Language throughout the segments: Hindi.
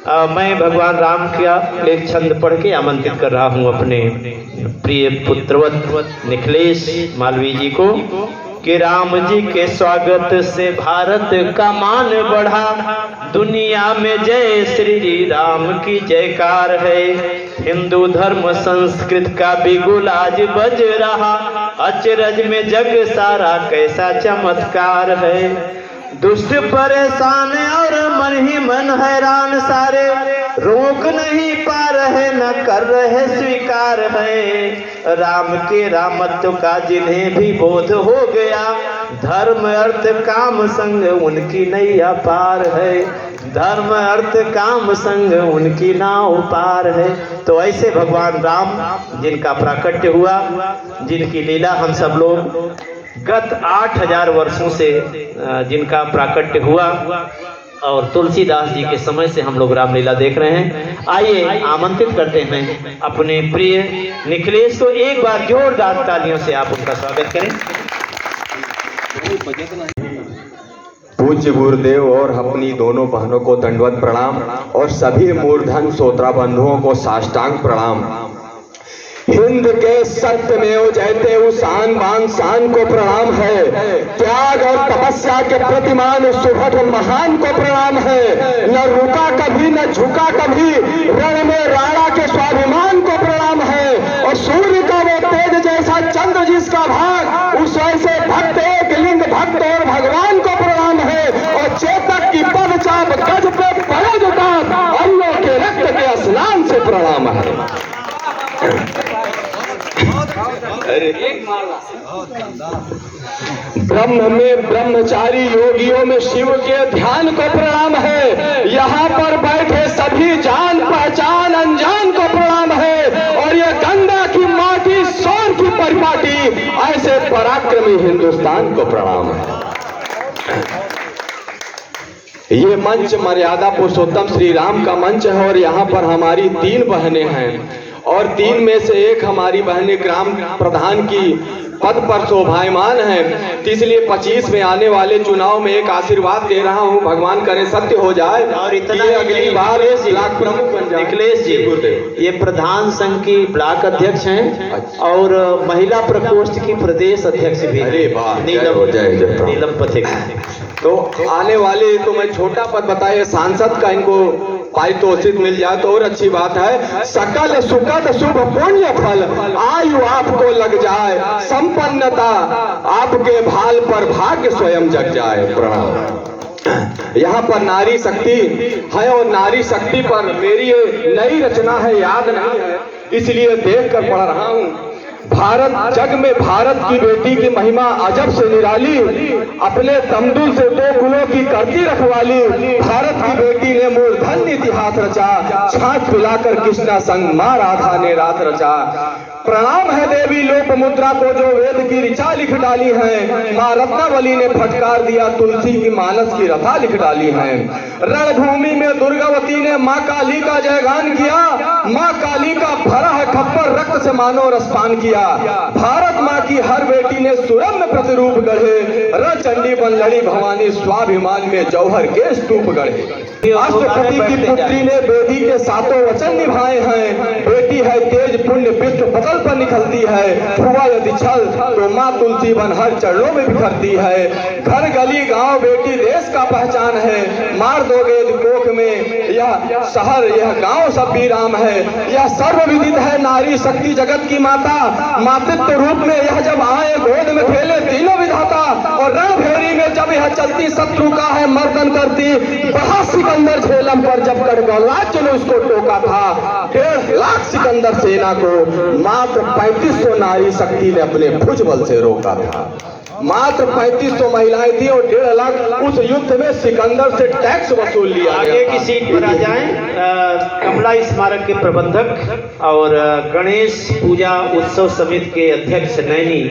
मैं भगवान राम का एक छंद पढ़ के आमंत्रित कर रहा हूँ अपने प्रिय पुत्रवत निखिलेश मालवीय जी को कि राम जी के स्वागत से भारत का मान बढ़ा, दुनिया में जय श्री राम की जयकार है। हिंदू धर्म संस्कृत का बिगुल आज बज रहा, अचरज में जग सारा कैसा चमत्कार है। दुष्ट परेशान और मन ही मन हैरान सारे, रोक नहीं पा रहे न कर रहे स्वीकार है। राम के रामत्व का जिन्हें भी बोध हो गया, धर्म अर्थ काम संग उनकी नैया पार है। धर्म अर्थ काम संग उनकी नाव पार है। तो ऐसे भगवान राम जिनका प्राकट्य हुआ, जिनकी लीला हम सब लोग गत 8000 वर्षों से जिनका प्राकट्य हुआ, और तुलसीदास जी के समय से हम लोग रामलीला देख रहे हैं। आइए आमंत्रित करते हैं अपने प्रिय निखिलेश को, एक बार जोरदार तालियों से आप उनका स्वागत करें। पूज्य गुरुदेव और अपनी दोनों बहनों को दंडवत प्रणाम, और सभी मूर्धन श्रोता बंधुओं को साष्टांग प्रणाम। हिंद के सत्यमेव जयते उस आन बान शान को प्रणाम है। त्याग और तपस्या के प्रतिमान सुभट महान को प्रणाम है। न रुका कभी न झुका कभी, रण में राणा के स्वाभिमान को प्रणाम है। और सूर्य का वो तेज जैसा चंद्र जिसका भाग, उस ऐसे भक्त एक लिंग भक्त और भगवान को प्रणाम है। और चेतक की पद चाप गज पे पड़े जुटा, अन्यों के रक्त के स्नान से प्रणाम है। ब्रह्म में ब्रह्मचारी योगियों में शिव के ध्यान को प्रणाम है। यहाँ पर बैठे सभी जान पहचान अनजान को प्रणाम है। और ये गंगा की माटी सोन की परिपाटी, ऐसे पराक्रमी हिंदुस्तान को प्रणाम है। ये मंच मर्यादा पुरुषोत्तम श्री राम का मंच है, और यहाँ पर हमारी 3 बहनें हैं, और 3 में से एक हमारी बहनें ग्राम प्रधान की पद पर शोभायमान है। तो इसलिए 25 में आने वाले चुनाव में एक आशीर्वाद दे रहा हूं, भगवान करे सत्य हो जाए और इतना अगली बार ब्लॉक प्रमुख बन जाए। निखिलेश जी ये प्रधान संघ की ब्लॉक अध्यक्ष हैं। अच्छा। और महिला प्रकोष्ठ की प्रदेश अध्यक्ष भी। अरे वाह, नीलम पथिक। तो आने वाले, तो मैं छोटा पद बताए सांसद का इनको पारितोषिक मिल जाए तो और अच्छी बात है। सकल सुखद शुभ पुण्य फल आयु आपको लग जाए, संपन्नता आपके भाल पर भाग्य स्वयं जग जाए। प्रणाम। यहाँ पर नारी शक्ति है, और नारी शक्ति पर मेरी नई रचना है, याद नहीं है इसलिए देख कर पढ़ रहा हूँ। भारत जग में भारत की बेटी की महिमा अजब से निराली, अपने तमदुल से 2 कुलों की करती रखवाली। भारत की बेटी ने मूर्धन्य इतिहास रचा, छाछ पिलाकर कृष्णा संग माँ राधा ने रात रचा। प्रणाम है देवी लोक मुद्रा को जो वेद की ऋचा लिख डाली है। माँ रत्नावली ने फटकार दिया, तुलसी की मानस की रथा लिख डाली है। रणभूमि में दुर्गावती ने माँ काली का जयगान किया, माँ काली का भरा है खप्पर रक्त से मानो रसपान किया। भारत माँ की हर बेटी ने सुरम्य प्रतिरूप गढ़े, रणचंडी बन लड़ी भवानी स्वाभिमान में जौहर के स्तूप गढ़े। अष्टपति की पुत्री ने बेदी के 7 वचन निभाए हैं। बेटी है तेज पुण्य विश्व फसल पर निकलती है, हुआ यदि छल तो माँ तुलसी बन हर चरणों में बिखरती है। घर गली गांव बेटी देश का पहचान है, मार दोगे कोख में यह शहर यह गांव सब भी राम है। यह सर्वविदित है नारी शक्ति जगत की माता, मातृत्व रूप में यह जब आए गोद में खेले तीनों विधाता। और रणभेरी में जब यह चलती शत्रु का है मर्दन करती, बड़ा सिकंदर झेलम पर जब गढ़गलाच ने उसको टोका था। 1.5 लाख सिकंदर सेना को मात्र 3500 नारी शक्ति ने अपने भुजबल से रोका था। मात्र 3500 महिलाएं थी और 1.5 लाख उस युद्ध में सिकंदर से टैक्स वसूल लिया। आगे की सीट पर आ जाएं। कमला स्मारक के प्रबंधक और गणेश पूजा उत्सव समिति के अध्यक्ष नैनी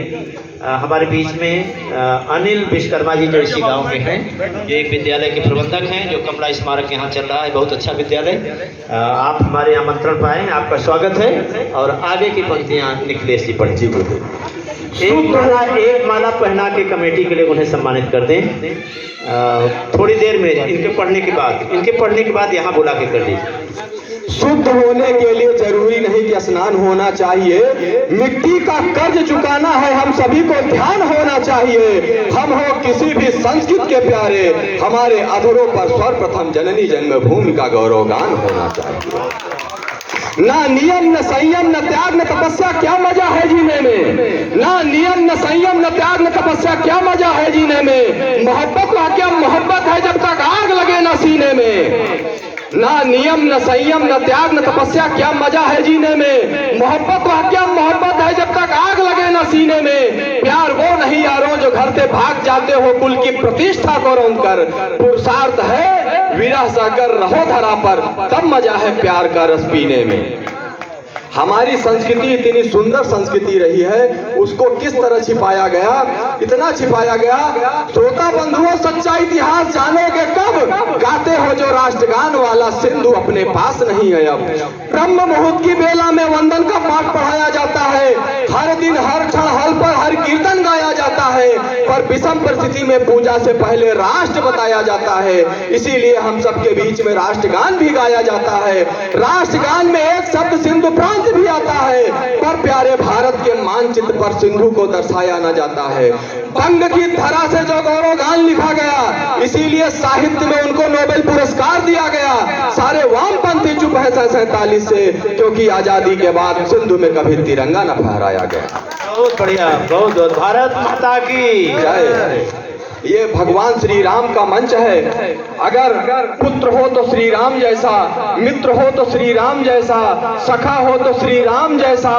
हमारे बीच में अनिल विश्वकर्मा जी जो इसी गांव में हैं, ये एक विद्यालय के प्रबंधक हैं जो कमला स्मारक यहाँ चल रहा है, बहुत अच्छा विद्यालय। आप हमारे आमंत्रण पाए, आपका स्वागत है। और आगे की पंक्तियाँ निखिलेश जी पढ़ जी। एक माला पहना के कमेटी के लिए उन्हें सम्मानित कर दें। थोड़ी देर में इनके पढ़ने के बाद यहाँ बुला के कर दीजिए। शुद्ध होने के लिए जरूरी नहीं कि स्नान होना चाहिए, मिट्टी का कर्ज चुकाना है, हम सभी को ध्यान होना चाहिए। हम हो किसी भी संस्कृत के प्यारे, हमारे अधरों पर सर्वप्रथम जननी जन्मभूमि का गौरवगान होना चाहिए। ना नियम न संयम न त्याग न तपस्या, क्या मजा है जीने में। ना नियम न संयम न त्याग न तपस्या, क्या मजा है जीने में। मोहब्बत का क्या मोहब्बत है जब तक आग लगे न सीने में। ना नियम न संयम न त्याग न तपस्या, क्या मजा है जीने में। मोहब्बत का क्या मोहब्बत है जब तक आग लगे न सीने में। प्यार वो नहीं यारों जो घर से भाग जाते हो कुल की प्रतिष्ठा को रौंद कर। पुरुषार्थ है विरह सहकर रहो धरा पर, तब मजा है प्यार का रस पीने में। हमारी संस्कृति इतनी सुंदर संस्कृति रही है, उसको किस तरह छिपाया गया, इतना छिपाया गया। श्रोता बंधुओं, सच्चा इतिहास जानोगे कब, गाते हो जो राष्ट्रगान वाला सिंधु अपने पास नहीं है अब। ब्रह्म मुहूर्त की बेला में वंदन का पाठ पढ़ाया जाता है, हर दिन हर क्षण हल पर हर कीर्तन गाया जाता है, पर विषम परिस्थिति में पूजा से पहले राष्ट्र बताया जाता है। इसीलिए हम सबके बीच में राष्ट्रगान भी गाया जाता है। राष्ट्रगान में एक शब्द सिंधु प्रांत भी आता है, पर प्यारे भारत के मानचित्र पर सिंधु को दर्शाया न जाता है। बंग की धरा से जो गौरवगान लिखा गया, इसीलिए साहित्य में उनको नोबेल पुरस्कार दिया गया। सारे वामपंथी चुप है 47 से, क्योंकि आजादी के बाद सिंधु में कभी तिरंगा न फहराया गया। बहुत बढ़िया, बहुत बहुत। भारत माता की जय। ये भगवान श्री राम का मंच है। अगर पुत्र हो तो श्री राम जैसा, मित्र हो तो श्री राम जैसा, सखा हो तो श्री राम जैसा,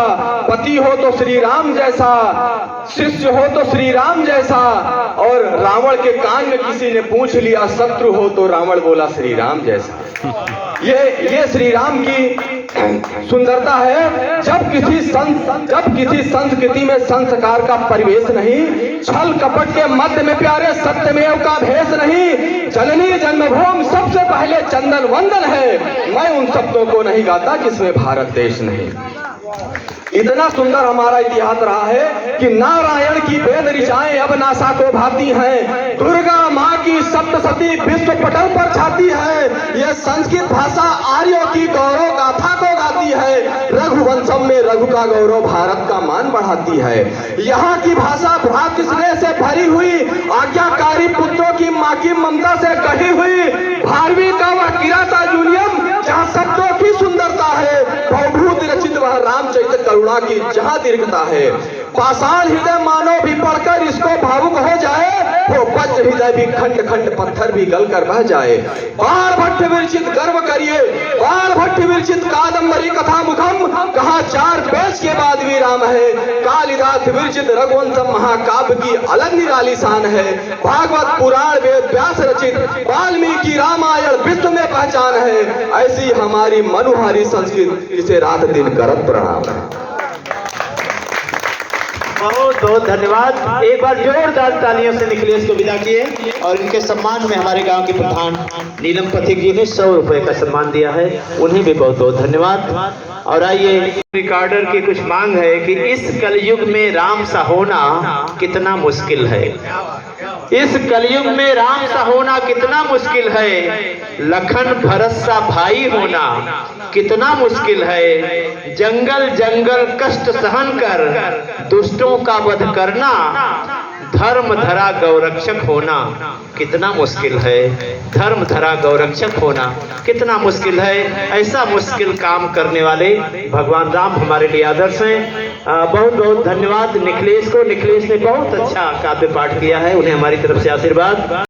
पति हो तो श्री राम जैसा, शिष्य हो तो श्री राम जैसा। और रावण के कान में किसी ने पूछ लिया शत्रु हो तो रावण बोला श्री राम जैसा। ये श्री राम की सुंदरता है। जब किसी संस्कृति में संस्कार का परिवेश नहीं, छल कपट के मध्य में प्यारे सत्यमेव का भेष नहीं, जननी जन्मभूमि सबसे पहले चंदन वंदन है। मैं उन शब्दों को नहीं गाता जिसमें भारत देश नहीं। इतना सुंदर हमारा इतिहास रहा है कि नारायण की वेद ऋचाएं अब नासा को भाती हैं। दुर्गा माँ की सप्तशती विश्व पटल पर छाती है। यह संस्कृत भाषा आर्यों की गौरव गाथा को गाती है। रघुवंशम में रघु का गौरव भारत का मान बढ़ाती है। यहाँ की भाषा भ्रातृ स्नेह से भरी हुई, आज्ञाकारी पुत्रों की माँ की ममता से गढ़ी हुई। भारवी का वह किराता जूनियम जहाँ शब्दों की सुंदरता है, बहुभूत रचित वह रामचरित करुणा की जहाँ दीर्घता है। पाषाण हृदय मानव भी पढ़कर इसको भावुक हो जाए, वो वज्र हृदय भी खंड खंड पत्थर भी गलकर बह जाए। बाण भट्ट विरचित गर्व करिए, बाण भट्ट विरचित कादम्बरी कथा मुखम, कहा 4 पेज के बाद भी राम है। कालिदास विरचित रघुवंशम महाकाव्य की अलग निराली शान है। भागवत पुराण वेद व्यास रचित वाल्मीकि रामायण विश्व में पहचान है। ऐसी हमारी मनुहारी संस्कृति, इसे रात दिन करत प्रणाम है। बहुत बहुत धन्यवाद। एक बार जोरदार तालियों से निखिलेश को विदा किए। और इनके सम्मान में हमारे गांव के प्रधान नीलम पथिक जी ने 100 रुपए का सम्मान दिया है, उन्हें भी बहुत बहुत धन्यवाद। और आइए, रिकॉर्डर की कुछ मांग है कि इस कलयुग में राम सा होना कितना मुश्किल है। इस कलयुग में राम सा होना कितना मुश्किल है। लखन भरत सा भाई होना कितना मुश्किल है। जंगल जंगल कष्ट सहन कर दुष्टों का वध करना, धर्म धरा गौरक्षक होना कितना मुश्किल है। धर्म धरा गौरक्षक होना कितना मुश्किल है। ऐसा मुश्किल काम करने वाले भगवान राम हमारे लिए आदर्श हैं। बहुत बहुत धन्यवाद निखिलेश को। निखिलेश ने बहुत अच्छा काव्य पाठ किया है, उन्हें हमारी तरफ से आशीर्वाद।